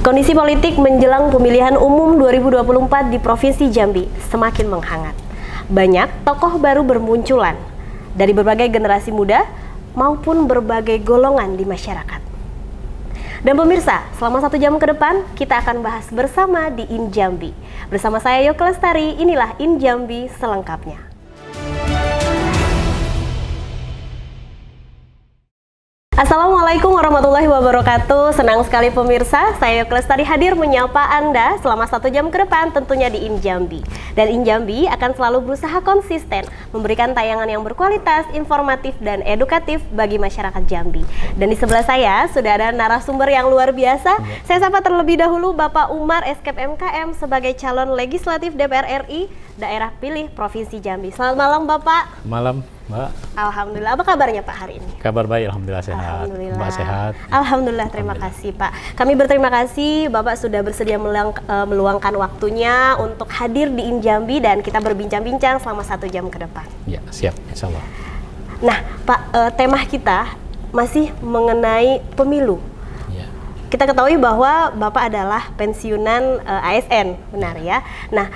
Kondisi politik menjelang pemilihan umum 2024 di Provinsi Jambi semakin menghangat. Banyak tokoh baru bermunculan dari berbagai generasi muda maupun berbagai golongan di masyarakat. Dan pemirsa, selama 1 jam ke depan kita akan bahas bersama di In Jambi. Bersama saya Yoke Lestari, inilah In Jambi selengkapnya. Assalamualaikum warahmatullahi wabarakatuh. Senang sekali pemirsa, saya Yoke Lestari hadir menyapa Anda selama 1 jam ke depan tentunya di In Jambi. Dan In Jambi akan selalu berusaha konsisten memberikan tayangan yang berkualitas, informatif, dan edukatif bagi masyarakat Jambi. Dan di sebelah saya sudah ada narasumber yang luar biasa. Saya sapa terlebih dahulu Bapak Umar Eskep MKM sebagai calon legislatif DPR RI daerah pilih Provinsi Jambi. Selamat malam Bapak. Malam Mbak. Alhamdulillah, apa kabarnya Pak hari ini? Kabar baik, Alhamdulillah sehat. Alhamdulillah. Mbak sehat? Alhamdulillah, terima kasih Pak. Kami berterima kasih Bapak sudah bersedia meluangkan waktunya untuk hadir di In Jambi dan kita berbincang-bincang selama 1 jam ke depan. Ya, siap, insya Allah. Nah Pak, tema kita masih mengenai pemilu. Ya. Kita ketahui bahwa Bapak adalah pensiunan ASN, benar ya? Nah,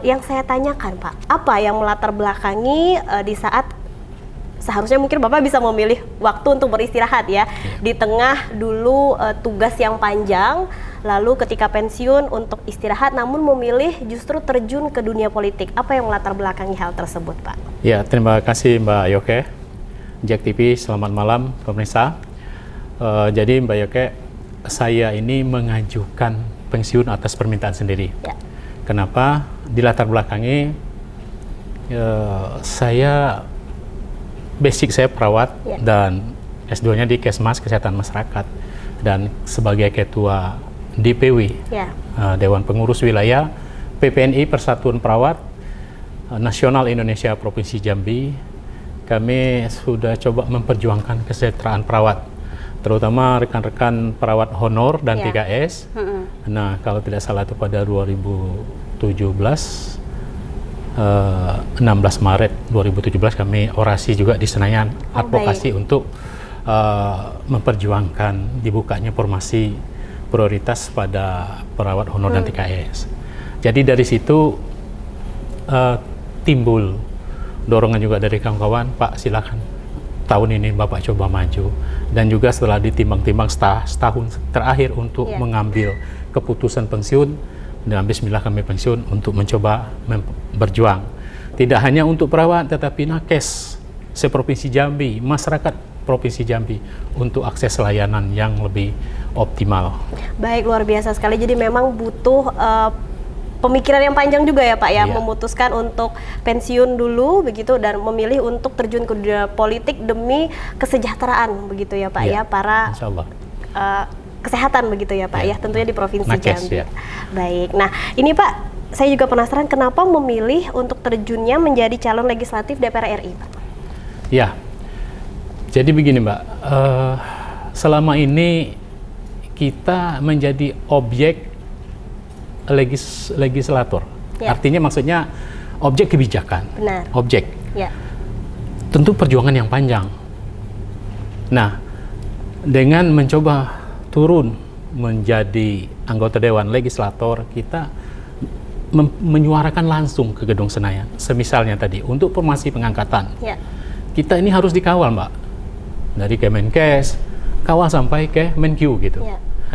yang saya tanyakan Pak, apa yang melatar belakangi di saat seharusnya mungkin Bapak bisa memilih waktu untuk beristirahat ya, di tengah dulu tugas yang panjang, lalu ketika pensiun untuk istirahat, namun memilih justru terjun ke dunia politik. Apa yang melatar belakangi hal tersebut Pak? Ya, terima kasih Mbak Yoke. Jack TV, selamat malam pemirsa. Jadi Mbak Yoke, saya ini mengajukan pensiun atas permintaan sendiri. Ya. Kenapa? Di latar belakangi basic saya perawat dan S2-nya di Kesmas Kesehatan Masyarakat dan sebagai ketua DPW Dewan Pengurus Wilayah PPNI Persatuan Perawat Nasional Indonesia Provinsi Jambi, kami sudah coba memperjuangkan kesejahteraan perawat, terutama rekan-rekan perawat honor dan 3S. Nah, kalau tidak salah itu pada 2017 16 Maret 2017 kami orasi juga di Senayan, advokasi untuk memperjuangkan dibukanya formasi prioritas pada perawat honor dan 3S. Jadi dari situ timbul dorongan juga dari kawan-kawan, Pak silakan tahun ini Bapak coba maju. Dan juga setelah ditimbang-timbang setahun terakhir untuk mengambil keputusan pensiun, dan bismillah kami pensiun untuk mencoba berjuang. Tidak hanya untuk perawat, tetapi nakes seprovinsi Jambi, masyarakat Provinsi Jambi untuk akses layanan yang lebih optimal. Baik, luar biasa sekali. Jadi memang butuh pemikiran yang panjang juga ya Pak ya, memutuskan untuk pensiun dulu begitu dan memilih untuk terjun ke dunia politik demi kesejahteraan begitu ya Pak ya, para kesehatan begitu ya Pak ya, tentunya di Provinsi Jambi. Baik, nah ini Pak, saya juga penasaran kenapa memilih untuk terjunnya menjadi calon legislatif DPR RI Pak? Ya, jadi begini Mbak, selama ini kita menjadi objek legislator, artinya maksudnya objek kebijakan. Benar. Objek. Ya. Tentu perjuangan yang panjang. Nah, dengan mencoba turun menjadi anggota Dewan Legislator, kita menyuarakan langsung ke Gedung Senayan. Semisalnya tadi, untuk formasi pengangkatan, kita ini harus dikawal Mbak. Dari Kemenkes, kawal sampai ke Menkyu gitu.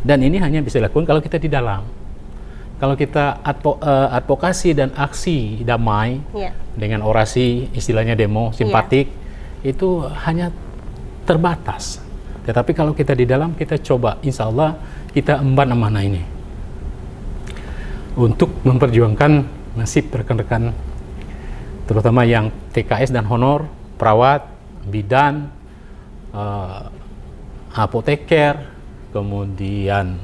Dan ini hanya bisa dilakukan kalau kita di dalam. Kalau kita advokasi dan aksi damai, dengan orasi, istilahnya demo, simpatik, itu hanya terbatas. Tetapi kalau kita di dalam, kita coba, insya Allah kita emban amanah ini untuk memperjuangkan nasib rekan-rekan, terutama yang TKS dan honor, perawat, bidan, apoteker, kemudian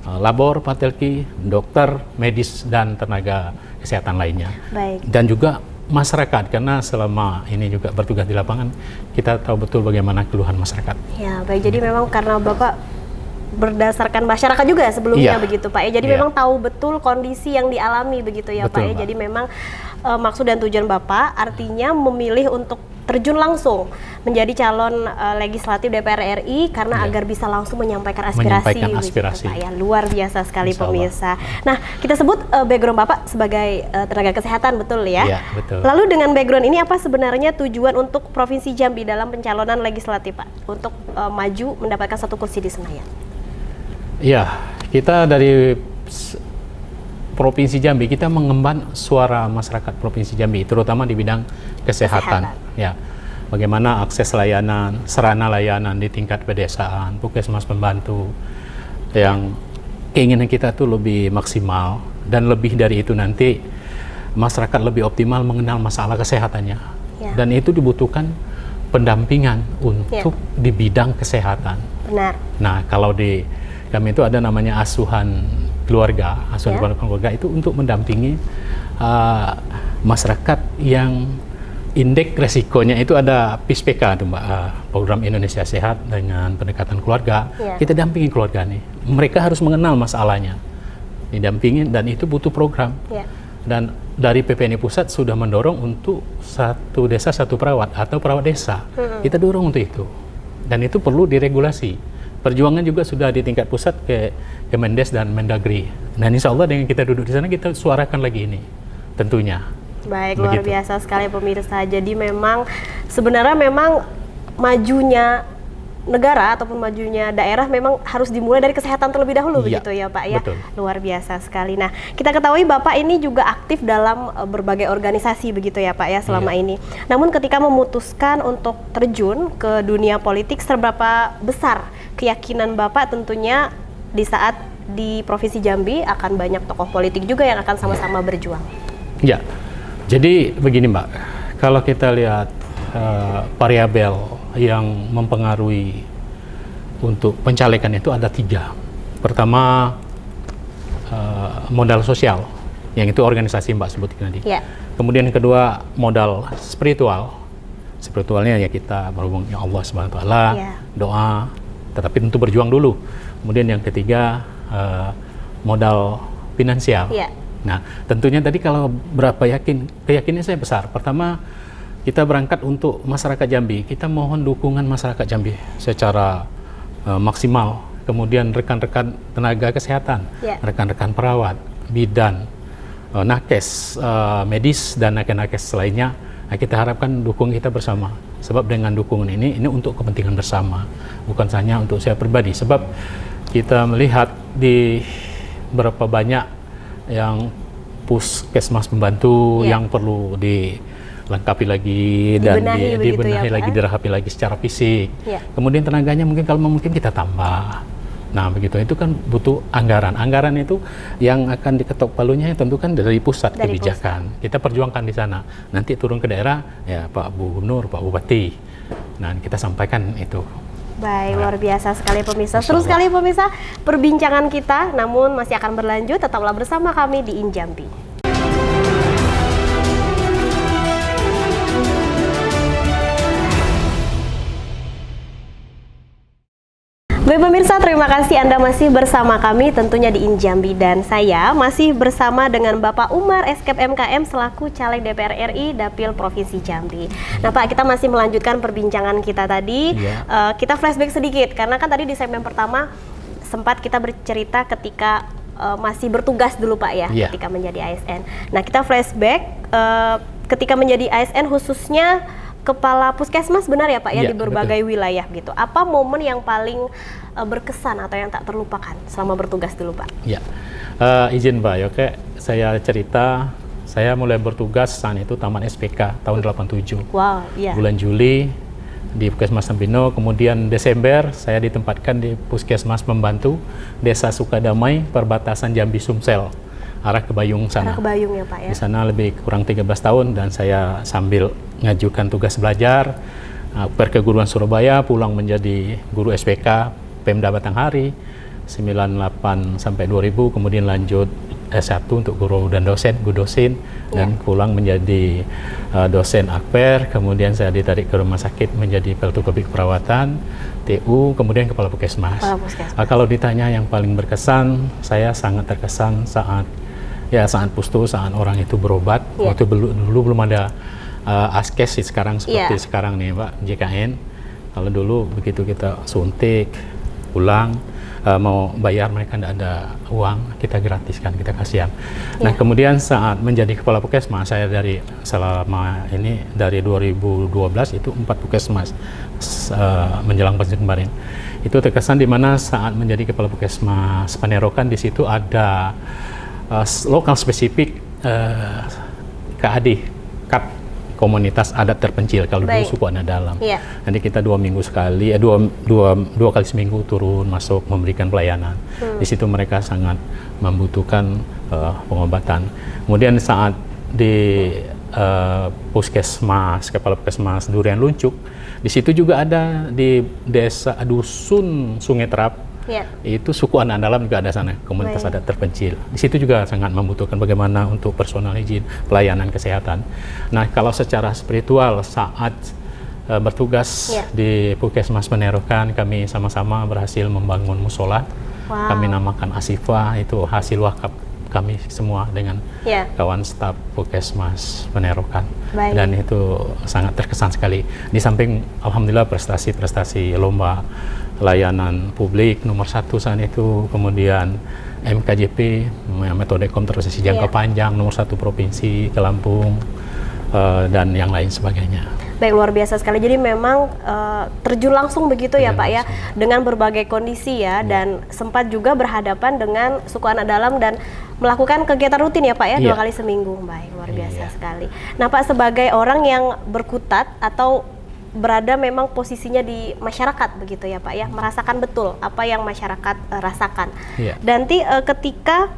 labor, patelki, dokter, medis, dan tenaga kesehatan lainnya. Baik. Dan juga masyarakat, karena selama ini juga bertugas di lapangan, kita tahu betul bagaimana keluhan masyarakat. Ya, baik. Jadi memang karena Bapak berdasarkan masyarakat juga sebelumnya begitu Pak ya. Jadi memang tahu betul kondisi yang dialami begitu ya betul, Pak ya. Jadi memang maksud dan tujuan Bapak artinya memilih untuk terjun langsung menjadi calon legislatif DPR RI karena agar bisa langsung menyampaikan aspirasi, Pak ya. Luar biasa sekali pemirsa. Nah, kita sebut background Bapak sebagai tenaga kesehatan, betul ya? Iya, betul. Lalu dengan background ini apa sebenarnya tujuan untuk Provinsi Jambi dalam pencalonan legislatif, Pak, untuk maju mendapatkan satu kursi di Senayan? Iya, kita dari Provinsi Jambi, kita mengemban suara masyarakat Provinsi Jambi, terutama di bidang kesehatan. Ya, bagaimana akses layanan, sarana layanan di tingkat pedesaan, puskesmas pembantu, yang keinginan kita tuh lebih maksimal, dan lebih dari itu nanti masyarakat lebih optimal mengenal masalah kesehatannya. Dan itu dibutuhkan pendampingan untuk di bidang kesehatan. Benar. Nah, kalau di kami itu ada namanya asuhan keluarga, keluarga itu untuk mendampingi masyarakat yang indeks resikonya itu ada PISPK itu Mbak, Program Indonesia Sehat dengan pendekatan keluarga. Kita dampingi keluarga nih, mereka harus mengenal masalahnya, didampingin, dan itu butuh program. Dan dari PPNI Pusat sudah mendorong untuk satu desa satu perawat atau perawat desa. Kita dorong untuk itu, dan itu perlu diregulasi. Perjuangan juga sudah di tingkat pusat ke Kemendes dan Mendagri. Dan insya Allah dengan kita duduk di sana, kita suarakan lagi ini, tentunya. Baik, luar biasa sekali pemirsa. Jadi memang sebenarnya memang majunya negara ataupun majunya daerah memang harus dimulai dari kesehatan terlebih dahulu, begitu ya Pak ya. Betul. Luar biasa sekali. Nah, kita ketahui Bapak ini juga aktif dalam berbagai organisasi, begitu ya Pak ya, selama ini. Namun ketika memutuskan untuk terjun ke dunia politik, seberapa besar keyakinan Bapak tentunya di saat di Provinsi Jambi akan banyak tokoh politik juga yang akan sama-sama berjuang? Ya, jadi begini Mbak, kalau kita lihat variabel yang mempengaruhi untuk pencalekan itu ada 3. Pertama, modal sosial, yang itu organisasi Mbak sebut tadi. Kemudian yang kedua, modal spiritual. Spiritualnya ya kita berhubung ya Allah Subhanahu wa taala, doa, tetapi tentu berjuang dulu. Kemudian yang ketiga, modal finansial. Nah, tentunya tadi kalau berapa keyakinan saya besar. Pertama, kita berangkat untuk masyarakat Jambi. Kita mohon dukungan masyarakat Jambi secara maksimal. Kemudian rekan-rekan tenaga kesehatan, rekan-rekan perawat, bidan, nakes, medis, dan nakes lainnya. Nah, kita harapkan dukungan kita bersama. Sebab dengan dukungan ini untuk kepentingan bersama, bukan hanya untuk saya pribadi. Sebab kita melihat di berapa banyak yang puskesmas pembantu yang perlu dilengkapi lagi dan dibenahi lagi, dirapi lagi secara fisik. Kemudian tenaganya mungkin kalau mungkin kita tambah. Nah, begitu itu kan butuh anggaran. Anggaran itu yang akan diketok palunya tentu kan dari pusat kebijakan. Kita perjuangkan di sana. Nanti turun ke daerah ya Pak Gubernur, Pak Bupati. Nah, kita sampaikan itu. Baik, luar biasa sekali pemirsa. Seru sekali pemirsa perbincangan kita, namun masih akan berlanjut. Tetaplah bersama kami di Injambi. Baik pemirsa, terima kasih Anda masih bersama kami tentunya di Injambi, dan saya masih bersama dengan Bapak Umar Eskep MKM selaku Caleg DPR RI Dapil Provinsi Jambi. Nah Pak, kita masih melanjutkan perbincangan kita tadi. Kita flashback sedikit karena kan tadi di segmen pertama sempat kita bercerita ketika masih bertugas dulu Pak ya, ketika menjadi ASN. Nah kita flashback ketika menjadi ASN khususnya Kepala Puskesmas, benar ya Pak ya, di berbagai wilayah gitu. Apa momen yang paling berkesan atau yang tak terlupakan selama bertugas dulu Pak? Ya, izin Pak, oke, saya cerita, saya mulai bertugas saat itu tamat SPK tahun 87. Wow, bulan Juli di Puskesmas Sembino, kemudian Desember saya ditempatkan di Puskesmas Pembantu Desa Sukadamai, perbatasan Jambi Sumsel, arah ke Bayung sana. Arah ke Bayung ya Pak ya. Di sana lebih kurang 13 tahun dan saya sambil ngajukan tugas belajar perkeguruan Surabaya, pulang menjadi guru SPK Pemda Batanghari 98 sampai 2000, kemudian lanjut S1 untuk guru dan dosen, dan pulang menjadi dosen akper, kemudian saya ditarik ke rumah sakit menjadi peltokopik perawatan, TU, kemudian kepala puskesmas. Kalau ditanya yang paling berkesan, saya sangat terkesan saat pustu, saat orang itu berobat. Waktu dulu belum ada Askes sih sekarang seperti sekarang nih Pak, JKN. Kalau dulu begitu kita suntik, pulang, mau bayar mereka tidak ada uang, kita gratiskan, kita kasihan. Nah kemudian saat menjadi kepala puskesmas, saya selama ini dari 2012 itu 4 puskesmas menjelang pensiun kemarin. Itu terkesan di mana saat menjadi kepala puskesmas Panerokan, di situ ada lokal spesifik KAD, komunitas adat terpencil, kalau dulu suku anak dalam. Nanti kita 2 minggu sekali, dua kali seminggu turun masuk memberikan pelayanan. Di situ mereka sangat membutuhkan pengobatan. Kemudian saat di puskesmas, kepala puskesmas Durian Luncuk, di situ juga ada di desa dusun Sungai Terap. Itu suku anak dalam juga ada sana, komunitas adat terpencil. Di situ juga sangat membutuhkan bagaimana untuk personal hygiene, pelayanan kesehatan. Nah, kalau secara spiritual saat bertugas di Puskesmas Panerokan, kami sama-sama berhasil membangun musola. Kami namakan Asifa, itu hasil wakaf kami semua dengan kawan staf Puskesmas Panerokan. Dan itu sangat terkesan sekali. Di samping alhamdulillah prestasi-prestasi lomba layanan publik nomor 1 saat itu, kemudian MKJP, metode kontrasepsi jangka panjang nomor 1 provinsi ke Lampung, dan yang lain sebagainya. Baik, luar biasa sekali. Jadi memang terjun langsung begitu ya Pak ya, dengan berbagai kondisi ya, dan sempat juga berhadapan dengan suku anak dalam dan melakukan kegiatan rutin ya Pak ya, 2 kali seminggu. Baik, luar biasa sekali. Nah Pak, sebagai orang yang berkutat atau berada memang posisinya di masyarakat begitu ya Pak ya, merasakan betul apa yang masyarakat rasakan. Nanti ketika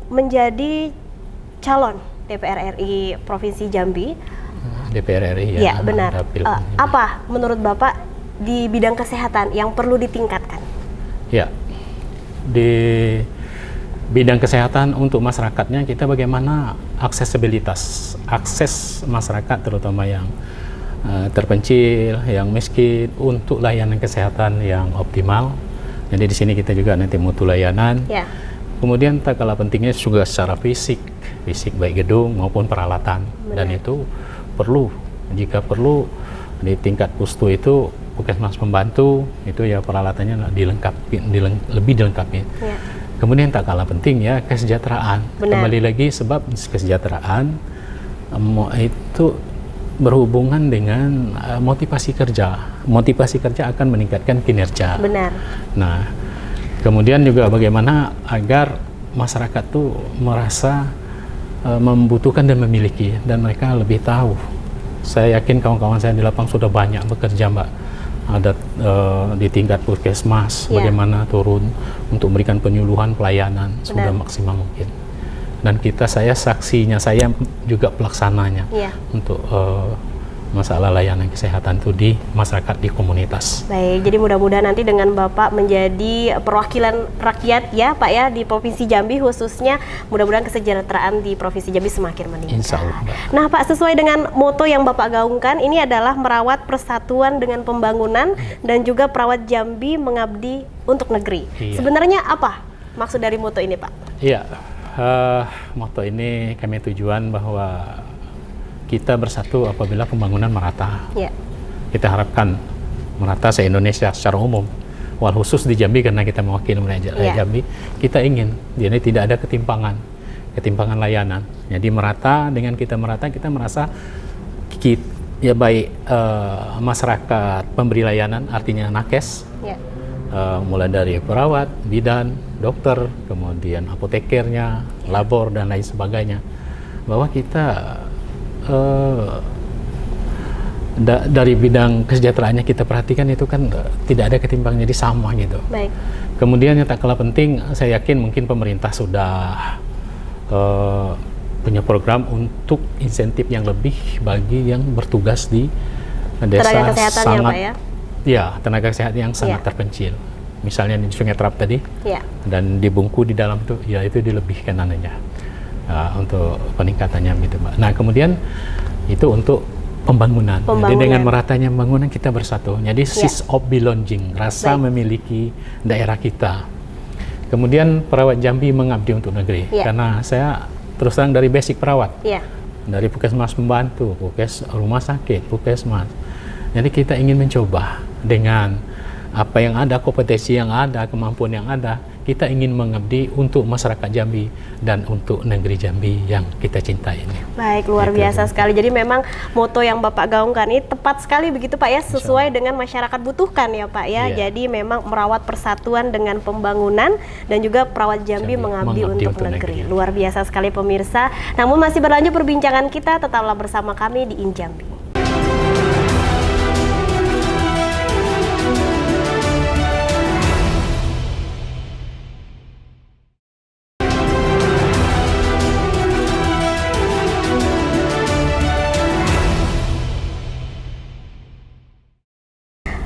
menjadi calon DPR RI Provinsi Jambi, DPR RI ya benar. Apa menurut Bapak di bidang kesehatan yang perlu ditingkatkan? Ya, di bidang kesehatan untuk masyarakatnya kita bagaimana aksesibilitas, akses masyarakat terutama yang terpencil, yang miskin untuk layanan kesehatan yang optimal. Jadi di sini kita juga nanti mutu layanan. Kemudian tak kalah pentingnya juga secara fisik baik gedung maupun peralatan. Dan itu perlu, jika perlu di tingkat pustu itu puskesmas pembantu itu ya peralatannya lebih dilengkapi. Kemudian tak kalah penting ya kesejahteraan. Kembali lagi sebab kesejahteraan itu berhubungan dengan motivasi kerja. Motivasi kerja akan meningkatkan kinerja. Nah, kemudian juga bagaimana agar masyarakat tuh merasa membutuhkan dan memiliki, dan mereka lebih tahu. Saya yakin kawan-kawan saya di lapang sudah banyak bekerja Mbak, ada di tingkat puskesmas, bagaimana turun untuk memberikan penyuluhan pelayanan sudah maksimal mungkin. Dan saya saksinya, saya juga pelaksananya untuk masalah layanan kesehatan itu di masyarakat, di komunitas. Baik, jadi mudah-mudahan nanti dengan Bapak menjadi perwakilan rakyat ya Pak ya di Provinsi Jambi khususnya, mudah-mudahan kesejahteraan di Provinsi Jambi semakin meningkat. Insya Allah. Nah Pak, sesuai dengan moto yang Bapak gaungkan, ini adalah merawat persatuan dengan pembangunan dan juga perawat Jambi mengabdi untuk negeri. Sebenarnya apa maksud dari moto ini Pak? Iya. Moto ini kami tujuan bahwa kita bersatu apabila pembangunan merata. Kita harapkan merata se-Indonesia secara umum. Wal khusus di Jambi karena kita mewakili wilayah Jambi, kita ingin jadi tidak ada ketimpangan layanan. Jadi merata, dengan kita merata kita merasa ya baik masyarakat pemberi layanan artinya nakes. Mulai dari perawat, bidan, dokter, kemudian apotekernya, labor dan lain sebagainya, bahwa kita dari bidang kesejahteraannya kita perhatikan itu kan tidak ada ketimpangan, jadi sama gitu. Kemudian yang tak kalah penting, saya yakin mungkin pemerintah sudah punya program untuk insentif yang lebih bagi yang bertugas di desa. Tenaga kesehatan ya Pak ya? Ya, tenaga kesehatan yang sangat terpencil. Misalnya di Sungai Terap tadi, dan di Bungku di dalam itu, ya itu dilebihkan anunya untuk peningkatannya gitu Mbak. Nah kemudian itu untuk pembangunan. Jadi dengan meratanya pembangunan kita bersatu. Jadi sense of belonging, rasa memiliki daerah kita. Kemudian perawat Jambi mengabdi untuk negeri. Karena saya terus terang dari basic perawat. dari puskesmas pembantu, rumah sakit, puskesmas. Jadi kita ingin mencoba dengan apa yang ada, kompetensi yang ada, kemampuan yang ada, kita ingin mengabdi untuk masyarakat Jambi dan untuk negeri Jambi yang kita cintai ini. Baik, luar biasa sekali. Jadi memang moto yang Bapak gaungkan ini tepat sekali begitu Pak ya, sesuai dengan masyarakat butuhkan ya Pak ya. Jadi memang merawat persatuan dengan pembangunan dan juga perawat Jambi mengabdi untuk negeri. Luar biasa sekali pemirsa. Namun masih berlanjut perbincangan kita, tetaplah bersama kami di Injambi.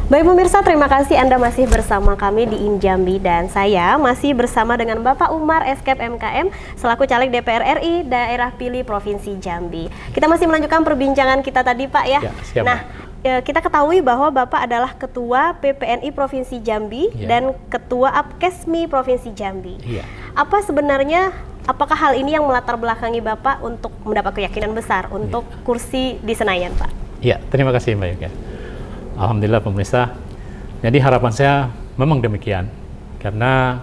Baik pemirsa, terima kasih Anda masih bersama kami di Injambi dan saya masih bersama dengan Bapak Umar Eskep MKM selaku Caleg DPR RI Daerah Pilih Provinsi Jambi. Kita masih melanjutkan perbincangan kita tadi Pak ya. Siap, nah, kita ketahui bahwa Bapak adalah Ketua PPNI Provinsi Jambi dan Ketua Apkesmi Provinsi Jambi. Apa sebenarnya, apakah hal ini yang melatar belakangi Bapak untuk mendapat keyakinan besar untuk kursi di Senayan Pak? Ya, terima kasih Mbak Yuka. Alhamdulillah pemirsa, jadi harapan saya memang demikian, karena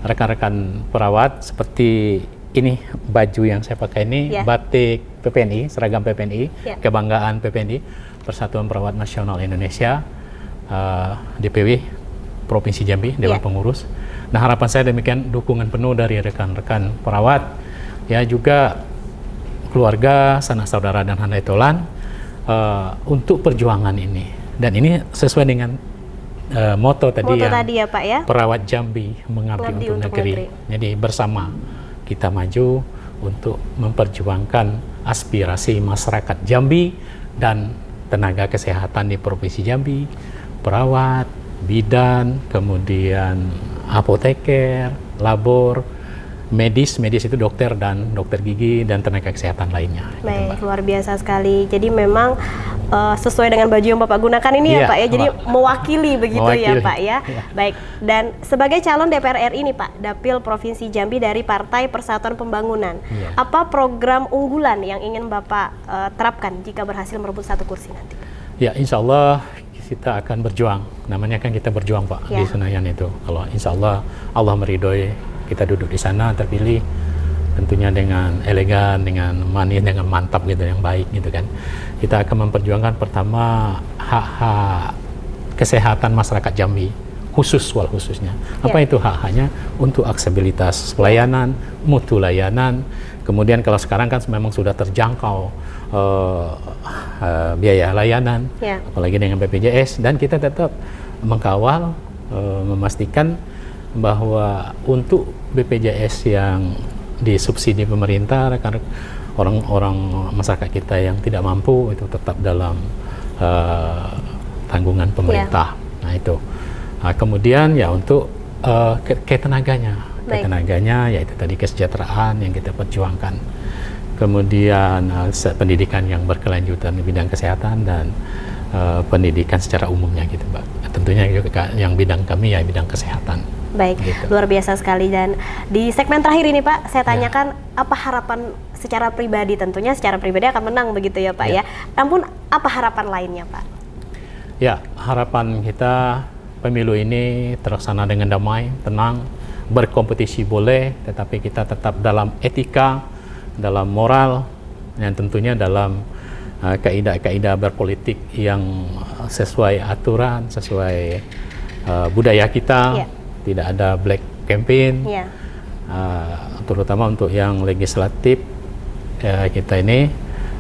rekan-rekan perawat seperti ini, baju yang saya pakai ini batik PPNI, seragam PPNI, kebanggaan PPNI, Persatuan Perawat Nasional Indonesia, DPW Provinsi Jambi, Dewan Pengurus. Nah harapan saya demikian, dukungan penuh dari rekan-rekan perawat, ya juga keluarga, sanak saudara dan handai tolan, untuk perjuangan ini. Dan ini sesuai dengan moto tadi ya Pak ya, perawat Jambi mengabdi untuk negeri. Jadi bersama kita maju untuk memperjuangkan aspirasi masyarakat Jambi dan tenaga kesehatan di Provinsi Jambi, perawat, bidan, kemudian apoteker, labor, medis itu dokter dan dokter gigi dan tenaga kesehatan lainnya. Baik, luar biasa sekali. Jadi memang sesuai dengan baju yang Bapak gunakan ini ya Pak ya, jadi mewakili begitu ya Pak ya. Baik, dan sebagai calon DPR RI ini Pak, Dapil Provinsi Jambi dari Partai Persatuan Pembangunan, apa program unggulan yang ingin Bapak terapkan jika berhasil merebut satu kursi nanti? Ya, insya Allah kita akan berjuang. Namanya kan kita berjuang Pak di Senayan itu. Kalau insya Allah, Allah meridhoi kita duduk di sana terpilih, tentunya dengan elegan, dengan manis, dengan mantap gitu, yang baik gitu kan. Kita akan memperjuangkan pertama hak-hak kesehatan masyarakat Jambi, khususnya. Apa itu hak-haknya? Untuk aksesibilitas pelayanan, mutu layanan. Kemudian kalau sekarang kan memang sudah terjangkau biaya layanan, apalagi dengan BPJS, dan kita tetap mengkawal, memastikan bahwa untuk BPJS yang disubsidi pemerintah, orang-orang masyarakat kita yang tidak mampu itu tetap dalam tanggungan pemerintah. Nah itu. Kemudian ya untuk ketenaganya yaitu tadi kesejahteraan yang kita perjuangkan. Kemudian pendidikan yang berkelanjutan di bidang kesehatan dan pendidikan secara umumnya gitu Mbak. Tentunya yang bidang kami ya bidang kesehatan. Baik, luar biasa sekali. Dan di segmen terakhir ini Pak, saya tanyakan apa harapan secara pribadi, tentunya secara pribadi akan menang begitu ya Pak ya. Namun apa harapan lainnya Pak? Ya, harapan kita pemilu ini terlaksana dengan damai, tenang, berkompetisi boleh, tetapi kita tetap dalam etika, dalam moral, dan tentunya dalam kaidah-kaidah berpolitik yang sesuai aturan, sesuai budaya kita. Tidak ada black campaign, terutama untuk yang legislatif kita ini,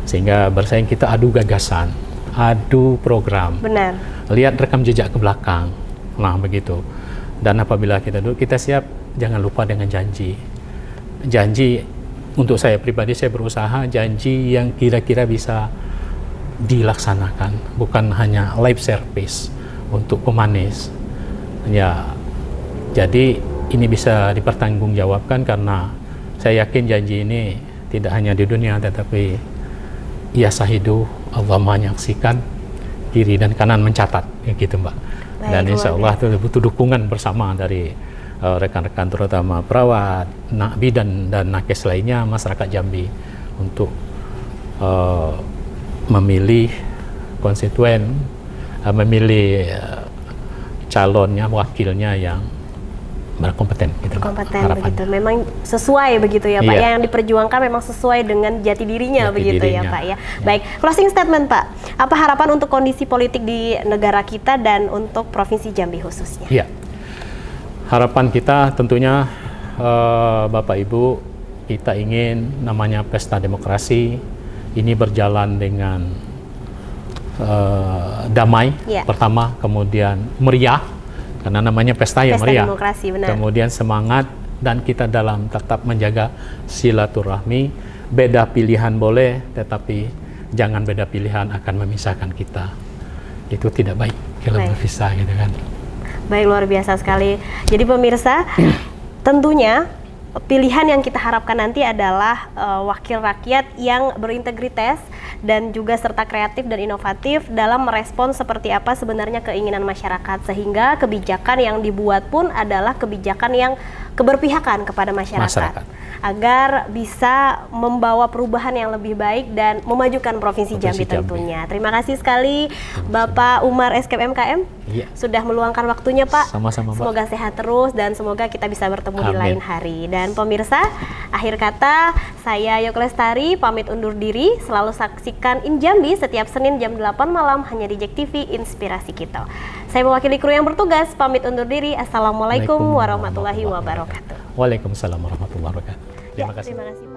sehingga bersaing kita adu gagasan, adu program. Benar. Lihat rekam jejak ke belakang, nah begitu. Dan apabila kita duduk, kita siap, jangan lupa dengan janji. Janji untuk saya pribadi, saya berusaha janji yang kira-kira bisa dilaksanakan, bukan hanya lip service untuk pemanis. Ya. Jadi ini bisa dipertanggungjawabkan karena saya yakin janji ini tidak hanya di dunia tetapi ia sahidu, Allah menyaksikan, kiri dan kanan mencatat, gitu Mbak. Baik, dan insya Allah itu butuh dukungan bersama dari rekan-rekan terutama perawat, bidan dan nakes lainnya, masyarakat Jambi untuk memilih konstituen, memilih calonnya, wakilnya yang berkompeten. Gitu, Kompeten harapannya. begitu. Memang sesuai begitu ya Pak. Iya. Yang diperjuangkan memang sesuai dengan jati dirinya Jati begitu ya dirinya. Pak ya. Baik, closing statement Pak. Apa harapan untuk kondisi politik di negara kita dan untuk Provinsi Jambi khususnya? Iya. Harapan kita tentunya Bapak Ibu, kita ingin namanya pesta demokrasi ini berjalan dengan damai, Iya. pertama, kemudian meriah, karena namanya pesta ya Pesta meriah. demokrasi, benar. Kemudian semangat, dan kita dalam tetap menjaga silaturahmi. Beda pilihan boleh, tetapi jangan beda pilihan akan memisahkan kita. Itu tidak baik kalau Baik. berpisah gitu kan. Baik, luar biasa sekali. Jadi pemirsa, tentunya pilihan yang kita harapkan nanti adalah wakil rakyat yang berintegritas dan juga serta kreatif dan inovatif dalam merespons seperti apa sebenarnya keinginan masyarakat, sehingga kebijakan yang dibuat pun adalah kebijakan yang keberpihakan kepada masyarakat. Agar bisa membawa perubahan yang lebih baik dan memajukan Provinsi Jambi tentunya. Terima kasih sekali Bapak Umar SKM MKM Iya. sudah meluangkan waktunya Pak. Sama-sama, Mbak. Semoga sehat terus dan semoga kita bisa bertemu di Amin. lain hari. Dan pemirsa, akhir kata saya Yok Lestari pamit undur diri. Selalu saksikan In Jambi setiap Senin jam 8 malam hanya di JEK TV Inspirasi Kita. Saya mewakili kru yang bertugas pamit undur diri. Assalamualaikum warahmatullahi wabarakatuh. Waalaikumsalam warahmatullahi wabarakatuh. Terima kasih. Terima kasih.